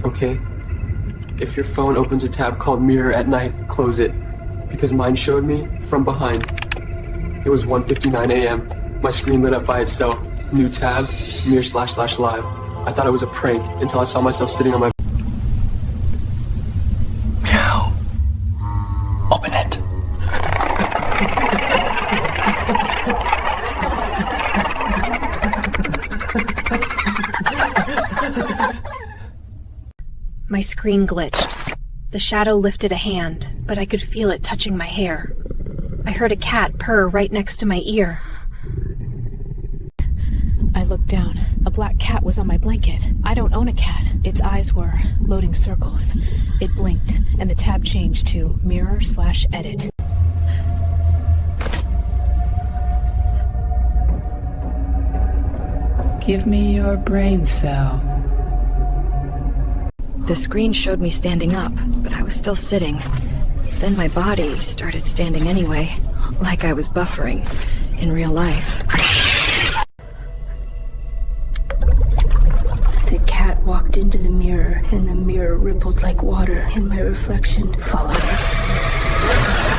Okay? If your phone opens a tab called Mirror at night, close it. Because mine showed me from behind. It was 1:59 a.m. My screen lit up by itself. New tab, mirror//live. I thought it was a prank until I saw myself sitting on my... Meow. Open it. My screen glitched. The shadow lifted a hand, but I could feel it touching my hair. I heard a cat purr right next to my ear. I looked down. A black cat was on my blanket. I don't own a cat. Its eyes were loading circles. It blinked, and the tab changed to mirror/edit. Give me your brain cell. The screen showed me standing up, but I was still sitting. Then my body started standing anyway, like I was buffering in real life. The cat walked into the mirror, and the mirror rippled like water, and my reflection followed it.